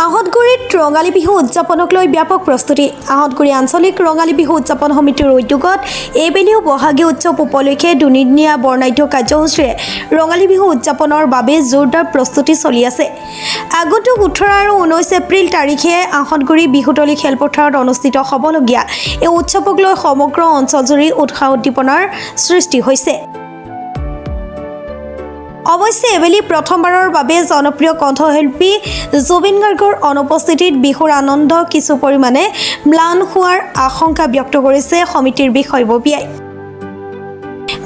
আহতগুৰিত ৰঙালী বিহু উদযাপনক লৈ ব্যাপক প্ৰস্তুতি। আহতগুৰি আঞ্চলিক ৰঙালী বিহু উদযাপন সমিতিৰ উদ্যোগত এইবেলিও বহাগী উৎসৱ উপলক্ষে দুদিনীয়া বৰ্ণাঢ্য কাৰ্যসূচীৰে ৰঙালী বিহু উদযাপনৰ বাবে জোৰদাৰ প্ৰস্তুতি চলি আছে। আগন্তুক 18 আৰু 19 এপ্ৰিল তাৰিখে আহতগুৰি বিহুতলী খেলপথাৰত অনুষ্ঠিত হ'বলগীয়া এই উৎসৱক লৈ সমগ্ৰ অঞ্চলজুৰি উৎসাহ উদ্দীপনাৰ সৃষ্টি হৈছে। অৱশ্যে এবেলি প্ৰথমবাৰৰ বাবে জনপ্ৰিয় কণ্ঠশিল্পী জুবিন গাৰ্গৰ অনুপস্থিতিত বিহুৰ আনন্দ কিছু পৰিমাণে ম্লান হোৱাৰ আশংকা ব্যক্ত কৰিছে সমিতিৰ বিষয়ববীয়াই।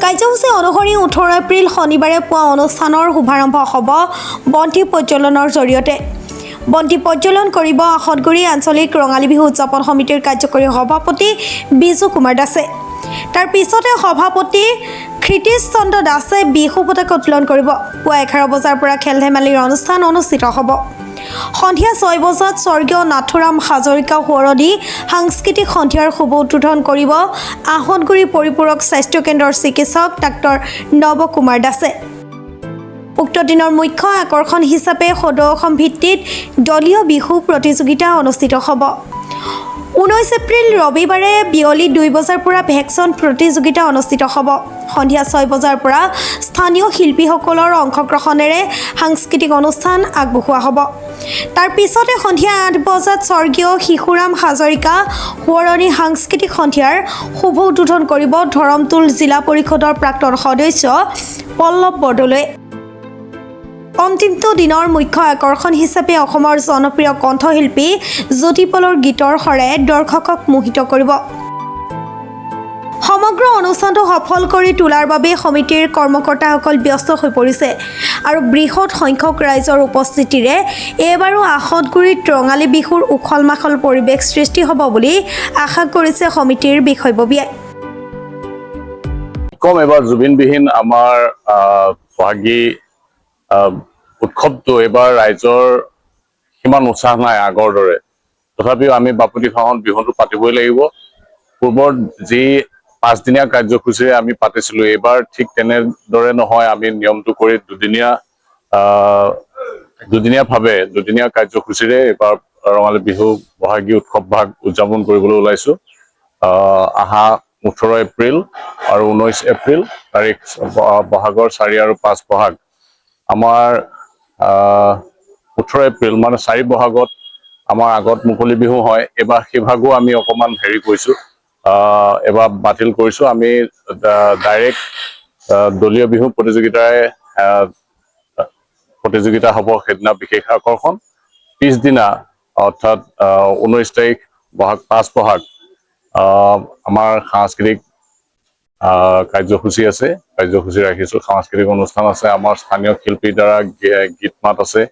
কাৰ্যসূচী অনুসৰি 18 এপ্ৰিল শনিবাৰে পুৱা অনুষ্ঠানৰ শুভাৰম্ভ হ'ব বন্তি প্ৰজ্বলনৰ জৰিয়তে। বন্তি প্ৰজ্বলন কৰিব আহতগুৰি আঞ্চলিক ৰঙালী বিহু উদযাপন সমিতিৰ কাৰ্যকৰী সভাপতি বিজু কুমাৰ দাসে। তাৰ পিছতে সভাপতি ক্ষিতিশ চন্দ্ৰ দাসে বিহু পতাকা উত্তোলন কৰিব। পুৱা 11 বজাৰ পৰা খেল ধেমালিৰ অনুষ্ঠান অনুষ্ঠিত হ'ব। সন্ধিয়া 6 বজাত স্বৰ্গীয় নাথুৰাম হাজৰিকা সোঁৱৰণী সাংস্কৃতিক সন্ধিয়াৰ শুভ উদ্বোধন কৰিব আহতগুৰি পৰিপূৰক স্বাস্থ্য কেন্দ্ৰৰ চিকিৎসক ডাক্তৰ নৱ কুমাৰ দাসে। উক্ত দিনৰ মুখ্য আকৰ্ষণ হিচাপে সদৌ অসম ভিত্তিত দলীয় বিহু প্ৰতিযোগিতা অনুষ্ঠিত হ'ব। 19 এপ্ৰিল ৰবিবাৰে বিয়লি 2 বজাৰ পৰা ভেকচন প্ৰতিযোগিতা অনুষ্ঠিত হ'ব। সন্ধিয়া 6 বজাৰ পৰা স্থানীয় শিল্পীসকলৰ অংশগ্ৰহণেৰে সাংস্কৃতিক অনুষ্ঠান আগবঢ়োৱা হ'ব। তাৰ পিছতে সন্ধিয়া 8 বজাত স্বৰ্গীয় শিশুৰাম হাজৰিকা সোঁৱৰণী সাংস্কৃতিক সন্ধিয়াৰ শুভ উদ্বোধন কৰিব ধৰমটোল জিলা পৰিষদৰ প্ৰাক্তন সদস্য পল্লৱ বৰদলৈয়ে। অন্তিমটো দিনৰ মুখ্য আকৰ্ষণ হিচাপে অসমৰ জনপ্ৰিয় কণ্ঠশিল্পী জ্যোতিপলৰ গীতৰ সৰে দৰ্শকক মোহিত কৰিব। সমগ্ৰ অনুষ্ঠানটো সফল কৰি তোলাৰ বাবে সমিতিৰ কৰ্মকৰ্তাসকল ব্যস্ত হৈ পৰিছে আৰু বৃহৎ সংখ্যক ৰাইজৰ উপস্থিতিৰে এইবাৰো আহতগুৰিত ৰঙালী বিহুৰ উখল মাখল পৰিৱেশ সৃষ্টি হ'ব বুলি আশা কৰিছে সমিতিৰ বিষয়ববীয়াই। এবাৰ জুবিনবিহীন আমাৰ বহাগী উৎসৱটো এবাৰ ৰাইজৰ সিমান উৎসাহ নাই আগৰ দৰে। তথাপিও আমি বাপুতিসাহোন বিহুটো পাতিবই লাগিব। পূৰ্বৰ যি 5 দিনীয়া কাৰ্যসূচীৰে আমি পাতিছিলোঁ, এইবাৰ ঠিক তেনেদৰে নহয়। আমি নিয়মটো কৰি দুদিনীয়া কাৰ্যসূচীৰে এইবাৰ ৰঙালী বিহু বহাগী উৎসৱ ভাগ উদযাপন কৰিবলৈ ওলাইছোঁ। অহা 18 এপ্ৰিল আৰু 19 এপ্ৰিল তাৰিখ বহাগৰ 4 আৰু 5 বহাগ। আমাৰ 18 এপ্ৰিল মানে 4 বহাগত আমাৰ আগত মুকলি বিহু হয়। এবাৰ সেই ভাগো আমি অকণমান কৰিছোঁ, এবাৰ বাতিল কৰিছোঁ। আমি ডাইৰেক্ট দলীয় বিহু প্ৰতিযোগিতা হ'ব সেইদিনা বিশেষ আকৰ্ষণ। পিছদিনা অৰ্থাৎ 19 তাৰিখ বহাগ 5 বহাগ আমাৰ সাংস্কৃতিক কাৰ্যসূচী আছে, কাৰ্যসূচী ৰাখিছোঁ। সাংস্কৃতিক অনুষ্ঠান আছে, আমাৰ স্থানীয় শিল্পীৰ দ্বাৰা গীত মাত আছে।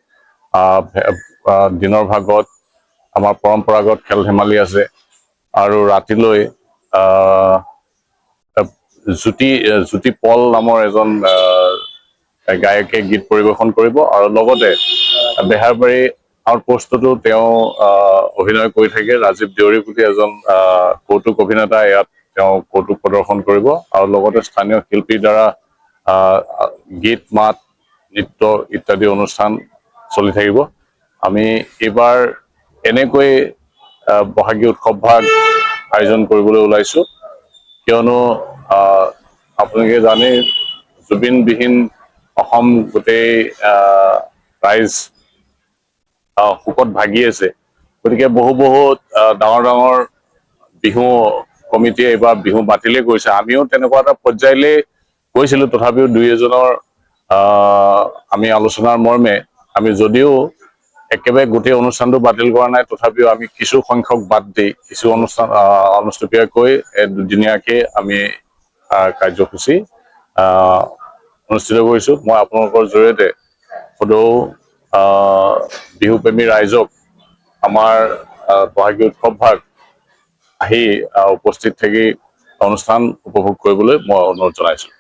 দিনৰ ভাগত আমাৰ পৰম্পৰাগত খেল ধেমালি আছে আৰু ৰাতিলৈ জ্যোতি পল নামৰ এজন গায়কে গীত পৰিৱেশন কৰিব আৰু লগতে বেহাৰবাৰী আউটপোষ্টতো তেওঁ অভিনয় কৰি থাকে। ৰাজীৱ দেউৰী বুলি এজন কৌতুক অভিনেতা ইয়াত তেওঁ কৌতুক প্ৰদৰ্শন কৰিব আৰু লগতে স্থানীয় শিল্পীৰ দ্বাৰা গীত মাত নৃত্য ইত্যাদি অনুষ্ঠান চলি থাকিব। আমি এইবাৰ এনেকৈ বহাগী উৎসৱ ভাগ আয়োজন কৰিবলৈ ওলাইছোঁ, কিয়নো আপোনালোকে জানে জুবিনবিহীন অসম গোটেই ৰাইজ শোকত ভাগি আছে। গতিকে বহুত ডাঙৰ বিহু কমিটিয়ে এইবাৰ বিহু বাতিলেই কৰিছে। আমিও তেনেকুৱা এটা পৰ্যায়লৈ গৈছিলোঁ। তথাপিও 2-এজনৰ আমি আলোচনাৰ মৰ্মে আমি যদিও একেবাৰে গোটেই অনুষ্ঠানটো বাতিল কৰা নাই, তথাপিও আমি কিছু সংখ্যক বাদ দি কিছু অনুষ্ঠান অনুষ্টুপীয়াকৈ দুদিনীয়াকৈ আমি কাৰ্যসূচী অনুষ্ঠিত কৰিছোঁ। মই আপোনালোকৰ জৰিয়তে সদৌ বিহুপ্ৰেমী ৰাইজক আমাৰ বহাগী উৎসৱ ভাগ আহি উপস্থিত থাকি অনুষ্ঠান উপভোগ কৰিবলৈ মই অনুৰোধ জনাইছোঁ।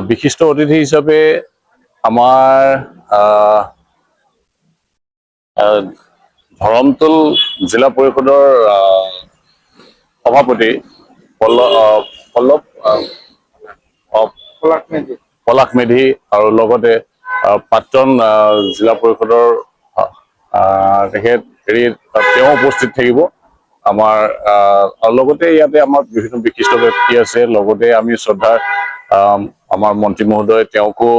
বিশিষ্ট অতিথি হিচাপে আমাৰ ধৰমটোল জিলা পৰিষদৰ সভাপতি পলাশ মেধি আৰু লগতে প্ৰাক্তন জিলা পৰিষদৰ তেখেত তেওঁ উপস্থিত থাকিব আমাৰ আৰু লগতে ইয়াতে আমাৰ বিভিন্ন বিশিষ্ট ব্যক্তি আছে লগতে আমি শ্ৰদ্ধাৰ আমাৰ মন্ত্ৰী মহোদয় তেওঁকো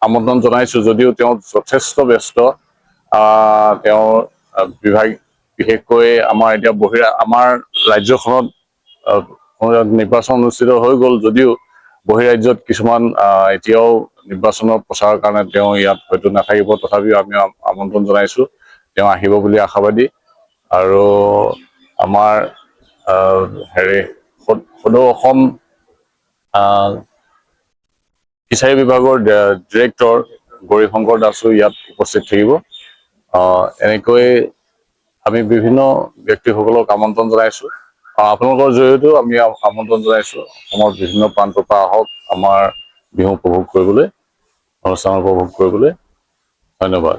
আমন্ত্ৰণ জনাইছো যদিও তেওঁ যথেষ্ট ব্যস্ত তেওঁৰ বিভাগ বিশেষকৈ আমাৰ এতিয়া আমাৰ ৰাজ্যখনত নিৰ্বাচন অনুষ্ঠিত হৈ গ'ল যদিও বহিৰাজ্যত কিছুমান এতিয়াও নিৰ্বাচনৰ প্ৰচাৰৰ কাৰণে তেওঁ ইয়াত হয়তো নাথাকিব তথাপিও আমি আমন্ত্ৰণ জনাইছো তেওঁ আহিব বুলি আশাবাদী আৰু আমাৰ সদৌ অসম ফিচাৰী বিভাগৰ ডিৰেক্টৰ গৌৰীশংকৰ দাসো ইয়াত উপস্থিত থাকিব এনেকৈ আমি বিভিন্ন ব্যক্তিসকলক আমন্ত্ৰণ জনাইছো আপোনালোকৰ জৰিয়তেও আমি আমন্ত্ৰণ জনাইছো অসমৰ বিভিন্ন প্ৰান্তৰ পৰা আহক আমাৰ বিহু উপভোগ কৰিবলৈ অনুষ্ঠান উপভোগ কৰিবলৈ ধন্যবাদ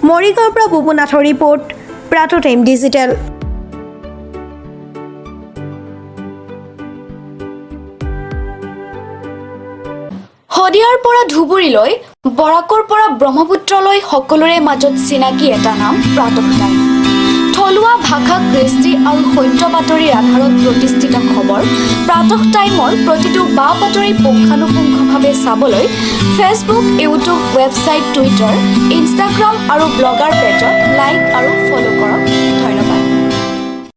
মৰিগাঁৱৰ পৰা বুবুনাথৰ ৰিপৰ্ট প্ৰাটো টাইম ডিজিটেল শদিয়াৰ পৰা ধুবুৰীলৈ বৰাকৰ পৰা ব্ৰহ্মপুত্ৰলৈ সকলোৰে মাজত চিনাকি এটা নাম প্ৰাতঃ টাইম থলুৱা ভাষা কৃষ্টি আৰু সত্য বাতৰিৰ আধাৰত প্ৰতিষ্ঠিত খবৰ প্ৰাতঃ টাইমৰ প্ৰতিটো বা বাতৰি পুংখানুপুংখভাৱে চাবলৈ Facebook YouTube website Twitter Instagram আৰু ব্লগাৰ পেজত লাইক আৰু ফ'ল' কৰক